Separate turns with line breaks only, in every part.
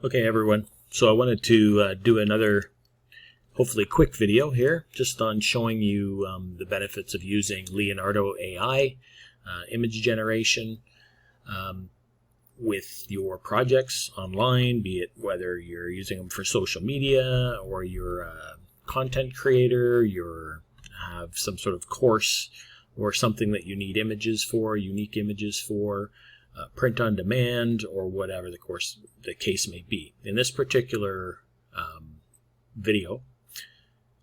Okay, everyone. So I wanted to do another, hopefully quick video here, just on showing you the benefits of using Leonardo AI image generation with your projects online, be it whether you're using them for social media or you're a content creator, you have some sort of course or something that you need images for, unique images for, print on demand, or whatever the case may be. In this particular video,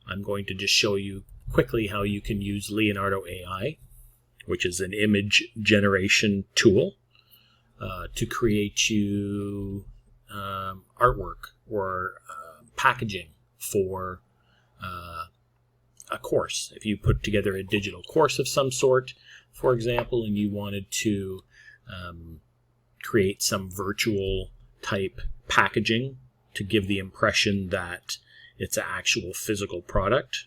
I'm going to just show you quickly how you can use Leonardo AI, which is an image generation tool, to create you artwork or packaging for a course. If you put together a digital course of some sort, for example, and you wanted to create some virtual type packaging to give the impression that it's an actual physical product,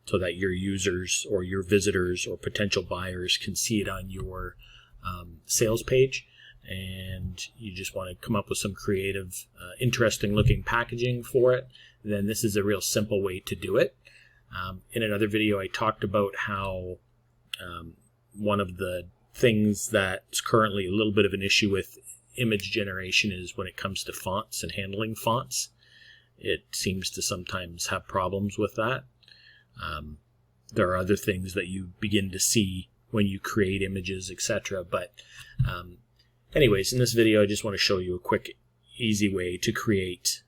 so that your users or your visitors or potential buyers can see it on your sales page, and you just want to come up with some creative, interesting looking packaging for it, then this is a real simple way to do it. In another video, I talked about how one of the things that's currently a little bit of an issue with image generation is when it comes to fonts and handling fonts. It seems to sometimes have problems with that. There are other things that you begin to see when you create images, etc. But anyways, in this video, I just want to show you a quick, easy way to create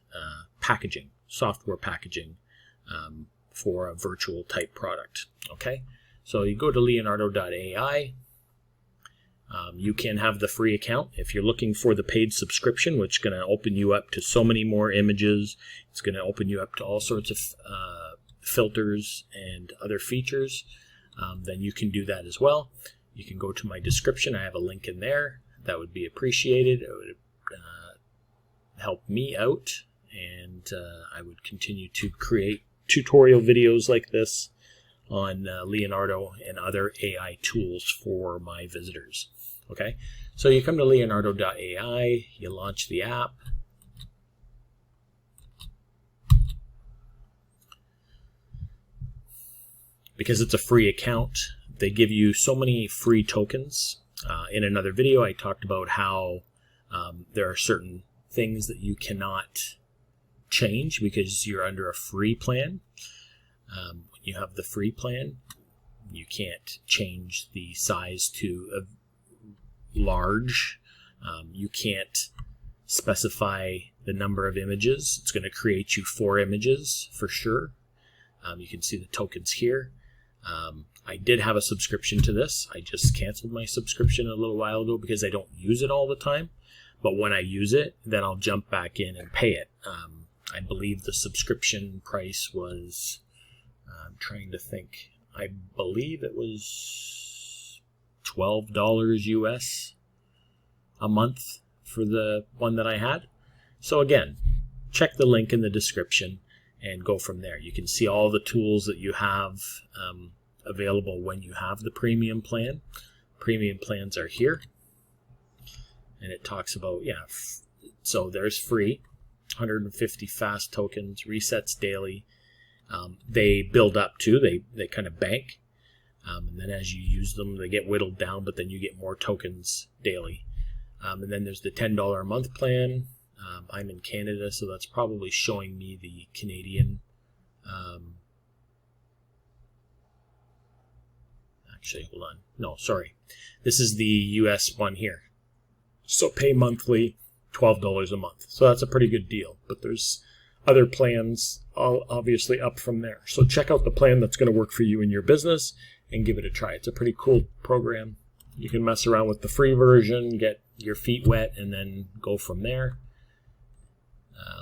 packaging, software packaging for a virtual type product. Okay, so you go to leonardo.ai. You can have the free account. If you're looking for the paid subscription, which is going to open you up to so many more images, it's going to open you up to all sorts of filters and other features, then you can do that as well. You can go to my description. I have a link in there. That would be appreciated. It would help me out, and I would continue to create tutorial videos like this on Leonardo and other AI tools for my visitors. Okay, so you come to leonardo.ai, you launch the app. Because it's a free account, they give you so many free tokens. In another video, I talked about how there are certain things that you cannot change because you're under a free plan. When you have the free plan, you can't change the size to a large. You can't specify the number of images. It's going to create you 4 images for sure. You can see the tokens here. I did have a subscription to this. I just canceled my subscription a little while ago because I don't use it all the time. But when I use it, then I'll jump back in and pay it. I believe the subscription price was, I'm trying to think, I believe it was $12 US a month for the one that I had. So again, check the link in the description and go from there. You can see all the tools that you have available when you have the premium plan. Premium plans are here, and it talks about, so there's free, 150 fast tokens, resets daily. They build up too, they kind of bank, and then as you use them, they get whittled down, but then you get more tokens daily. And then there's the $10 a month plan. I'm in Canada, so that's probably showing me the Canadian. Actually, hold on. No, sorry. This is the US one here. So pay monthly, $12 a month. So that's a pretty good deal. But there's other plans, all obviously up from there. So check out the plan that's going to work for you and your business and give it a try. It's a pretty cool program. You can mess around with the free version, get your feet wet, and then go from there.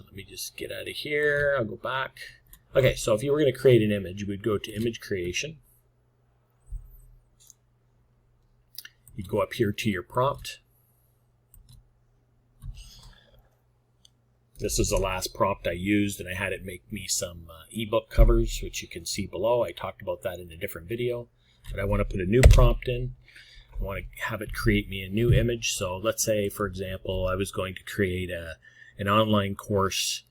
Let me just get out of here. I'll go back. Okay, so if you were going to create an image, you would go to image creation. You'd go up here to your prompt. This is the last prompt I used, and I had it make me some ebook covers, which you can see below. I talked about that in a different video, but I want to put a new prompt in. I want to have it create me a new image. So let's say, for example, I was going to create an online course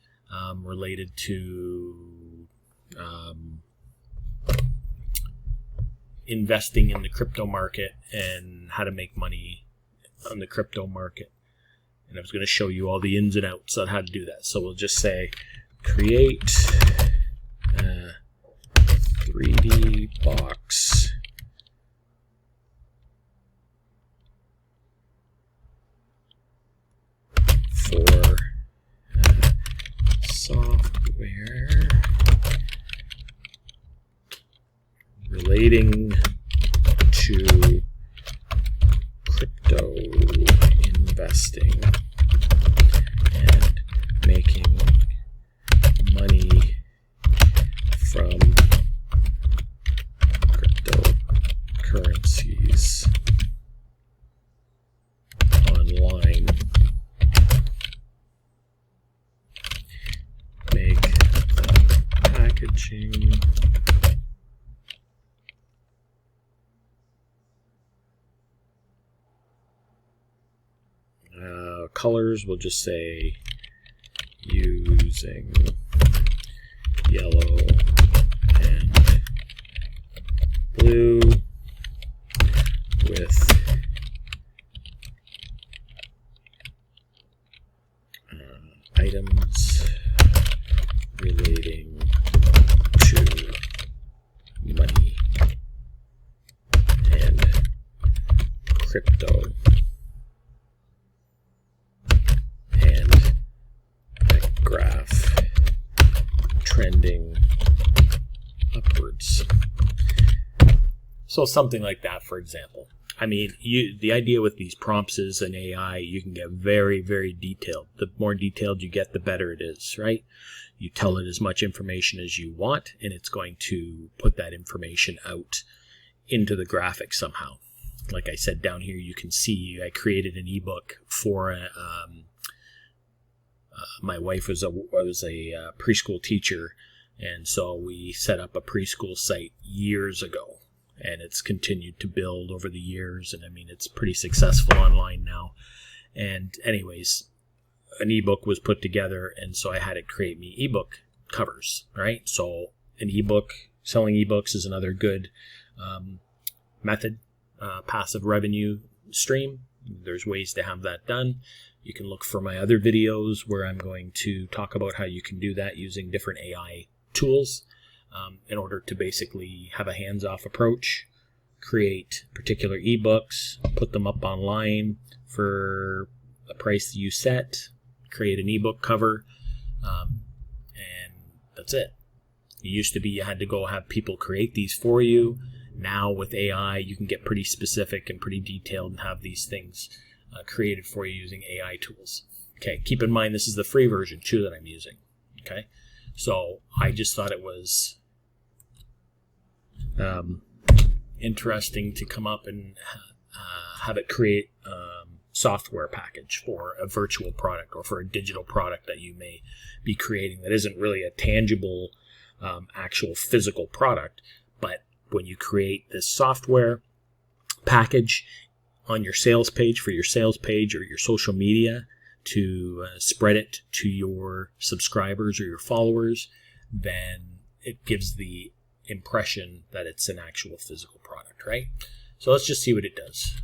related to investing in the crypto market and how to make money on the crypto market. And I was going to show you all the ins and outs on how to do that. So we'll just say create a 3D box for software relating to crypto investing and making money from cryptocurrencies online. Make packaging colors, we'll just say using yellow and blue with items relating to money and crypto. Graph trending upwards. So something like that, for example. I mean, the idea with these prompts is in AI, you can get very, very detailed. The more detailed you get, the better it is, right? You tell it as much information as you want, and it's going to put that information out into the graphic somehow. Like I said, down here, you can see I created an ebook for my wife was a preschool teacher, and so we set up a preschool site years ago, and it's continued to build over the years, and I mean, it's pretty successful online now. And anyways, an ebook was put together, and so I had it create me ebook covers, right? So an ebook, selling ebooks is another good method, passive revenue stream. There's ways to have that done. You can look for my other videos where I'm going to talk about how you can do that using different AI tools in order to basically have a hands-off approach, create particular ebooks, put them up online for a price that you set, create an ebook cover, and that's it. It used to be you had to go have people create these for you. Now with AI, you can get pretty specific and pretty detailed and have these things created for you using AI tools. Okay, keep in mind this is the free version too that I'm using. Okay, so I just thought it was interesting to come up and have it create software package for a virtual product or for a digital product that you may be creating that isn't really a tangible actual physical product, but when you create this software package on your sales page for your sales page or your social media to spread it to your subscribers or your followers, then it gives the impression that it's an actual physical product, right? So let's just see what it does.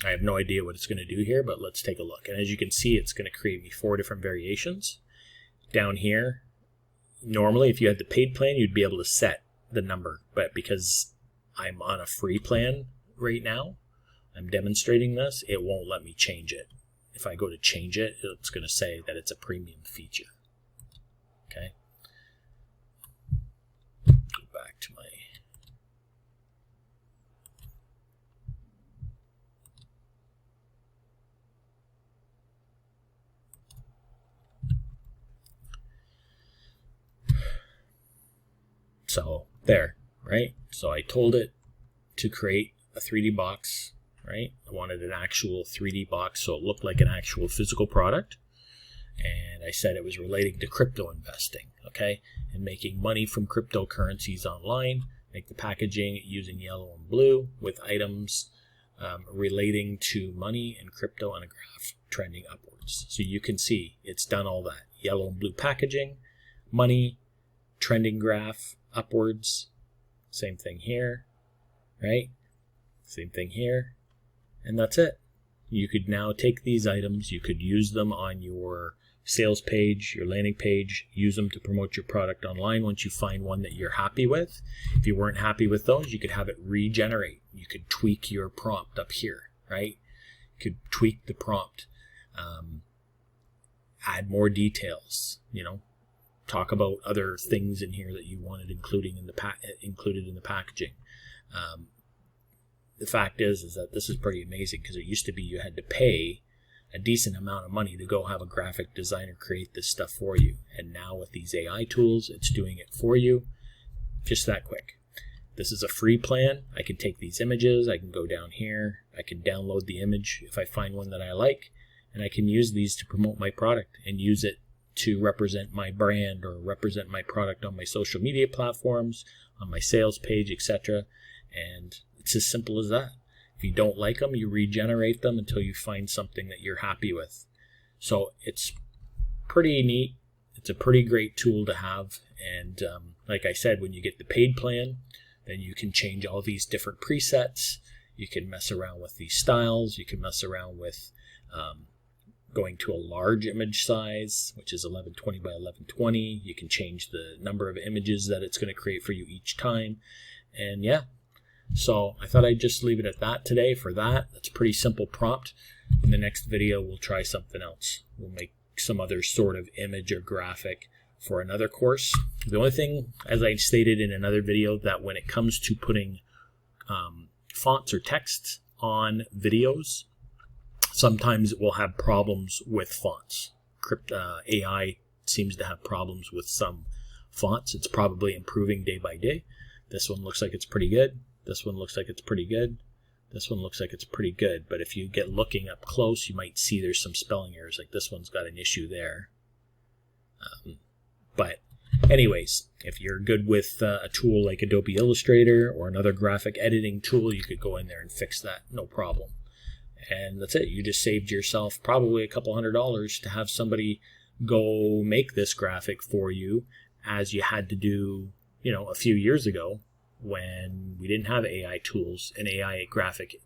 I have no idea what it's going to do here, but let's take a look. And as you can see, it's going to create me 4 different variations. Down here, normally if you had the paid plan, you'd be able to set the number, but because I'm on a free plan right now, I'm demonstrating this, it won't let me change it. If I go to change it, it's going to say that it's a premium feature. Okay. Go back to my... So there, right? So I told it to create a 3D box, right? I wanted an actual 3D box so it looked like an actual physical product. And I said it was relating to crypto investing, okay? And making money from cryptocurrencies online. Make the packaging using yellow and blue with items relating to money and crypto and a graph trending upwards. So you can see it's done all that. Yellow and blue packaging, money, trending graph upwards. Same thing here, right? Same thing here. And that's it. You could now take these items, you could use them on your sales page, your landing page, use them to promote your product online once you find one that you're happy with. If you weren't happy with those, you could have it regenerate. You could tweak your prompt up here, right? You could tweak the prompt, add more details, talk about other things in here that you wanted included in the packaging. The fact is that this is pretty amazing, because it used to be you had to pay a decent amount of money to go have a graphic designer create this stuff for you. And now with these AI tools, it's doing it for you just that quick. This is a free plan. I can take these images, I can go down here, I can download the image if I find one that I like, and I can use these to promote my product and use it to represent my brand or represent my product on my social media platforms, on my sales page, etc. And it's as simple as that. If you don't like them, you regenerate them until you find something that you're happy with. So it's pretty neat. It's a pretty great tool to have. And like I said, when you get the paid plan, then you can change all these different presets. You can mess around with these styles. You can mess around with going to a large image size, which is 1120 by 1120. You can change the number of images that it's going to create for you each time. And yeah. So I thought I'd just leave it at that today for that. That's a pretty simple prompt. In the next video, we'll try something else. We'll make some other sort of image or graphic for another course. The only thing, as I stated in another video, that when it comes to putting fonts or text on videos, sometimes it will have problems with fonts. AI seems to have problems with some fonts. It's probably improving day by day. This one looks like it's pretty good. This one looks like it's pretty good. This one looks like it's pretty good. But if you get looking up close, you might see there's some spelling errors. Like this one's got an issue there. But anyways, if you're good with a tool like Adobe Illustrator or another graphic editing tool, you could go in there and fix that. No problem. And that's it. You just saved yourself probably a couple $100 to have somebody go make this graphic for you, as you had to do, a few years ago, when we didn't have AI tools and AI graphic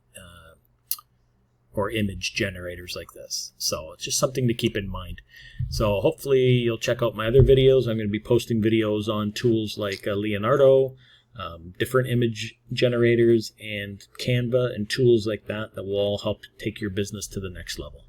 or image generators like this. So it's just something to keep in mind. So hopefully you'll check out my other videos. I'm going to be posting videos on tools like Leonardo, different image generators, and Canva, and tools like that that will all help take your business to the next level.